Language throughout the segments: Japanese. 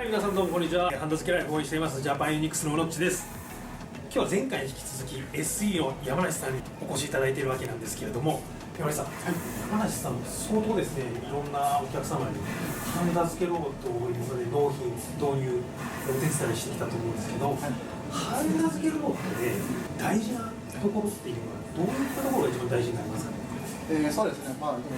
はい、皆さんどうもこんにちは。ハンド付けライフを応援していますジャパンユニクスのオロッチです。今日は前回に引き続き SE の山梨さんにお越しいただいているわけなんですけれども、山梨さん、山梨さん相当ですね、いろんなお客様にハンダ付けロボットをいうことで納品導入お手伝いしてきたと思うんですけど、ハンダ付けロボットで大事なところっていうのはどういったところが一番大事になりますかね。そうですね、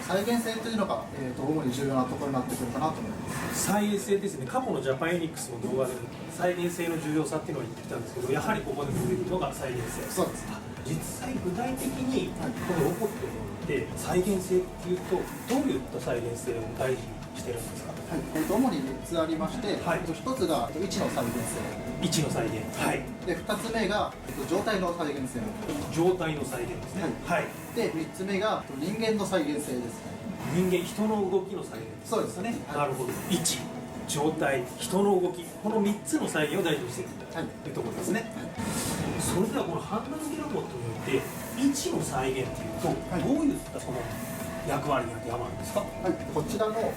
再現性というのが、主に重要なところになってくるかなと思います。再現性ですね、過去のジャパンユニクスの動画でも再現性の重要さっていうのを言ってきたんですけど、やはりここで出てくるのが再現性。そうです。実際具体的にこのロボットによって再現性っていうとどういった再現性を大事にしてるんですか。はい、主に3つありまして、はい、1つが位置の再現性、位置の再現、はい、で2つ目が状態の再現性、状態の再現ですね、はい、で3つ目が人間の再現性ですね。人間、人の動きの再現。そうですね、なるほど。位置、状態、人の動き、この3つの再現を大事にしているというところですね。それではこのハンダ付けロボットによって位置の再現っていうと、どういったその役割があるんですか。こちらの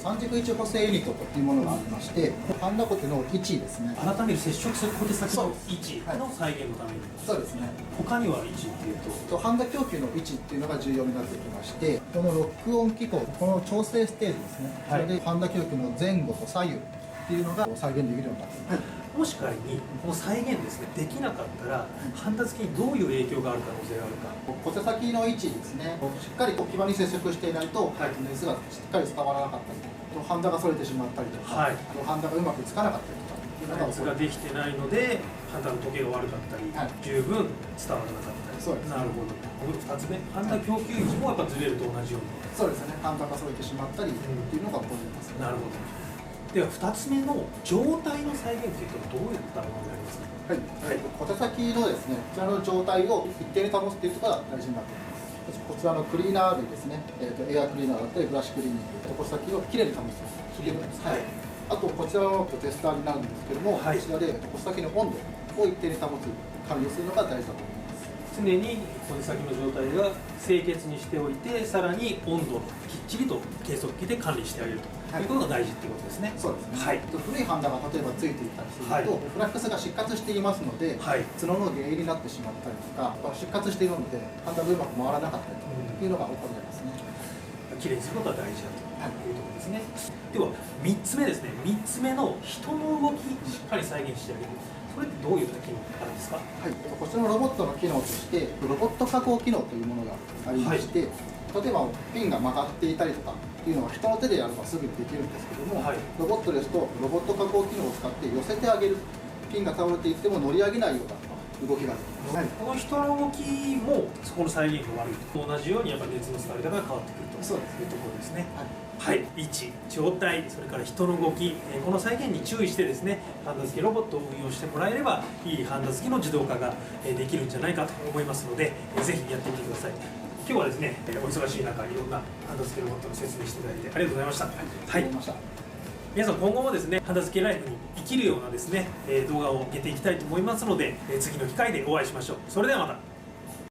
三軸位置補正ユニットというものがありまして、ハンダコテの位置ですね。改める接触する小手先の位置の再現のために。そうですね。他には位置っていうと、ハンダ供給の位置っていうのが重要になってきまして、このロックオン機構、この調整ステージですね。それでハンダ供給の前後と左右っていうのが再現できるようになっています。もし仮にこの再現ですね、できなかったらハンダ付けにどういう影響がある可能性があるか。小手先の位置ですね、しっかり置き場に接触していないと、熱がしっかり伝わらなかったりとか、ハンダがそれてしまったりとか、ハンダがうまくつかなかったりとかっていうのが熱ができてないのでハンダの時計が悪かったり、十分伝わらなかったり。そうです。なるほど。2つ目、ハンダ供給位置もやっぱずれると同じように。そうですね、ハンダがそれてしまったりっていうのが起こります。なるほど。では2つ目の状態の再現というとどういったものになりますか。小手先のですね、こちらの状態を一定に保つということが大事になっています。こちらのクリーナー類ですね、エアクリーナーだったりブラシクリーニング、小手先をきれいに保つということです。あとこちらのテスターになるんですけども、こちらで小手先の温度を一定に保つ管理をするのが大事だと思います。常に小手先の状態が清潔にしておいて、さらに温度をきっちりと計測器で管理してあげるということが大事っていうことですね。そうですね。古いハンダが例えばついていたりすると、フラックスが失活していますので、角の原因になってしまったりとか、失活しているのでハンダがうまく回らなかったりというのが起こりますね。きれいにすることが大事だというところですね。では3つ目ですね。3つ目の人の動きしっかり再現してあげる。これってどういった機能があるんですか。こちらのロボットの機能としてロボット加工機能というものがありまして、例えばピンが曲がっていたりとかっていうのは人の手でやればすぐにできるんですけども、ロボットですとロボット加工機能を使って寄せてあげる、ピンが倒れていっても乗り上げないような動きができます。この人の動きもそこの再現が悪いと同じようにやっぱり熱の伝わり方が変わってくるというところですね。位置、状態、それから人の動き、この再現に注意してですね、ハンダ付けロボットを運用してもらえればいいハンダ付けの自動化ができるんじゃないかと思いますので、ぜひやってみてください。今日はですね、お忙しい中いろんなハンダ付けロボットの説明していただいてありがとうございました。皆さん今後もですね、ハンダ付けライフに生きるようなですね、動画を上げていきたいと思いますので、次の機会でお会いしましょう。それではまた。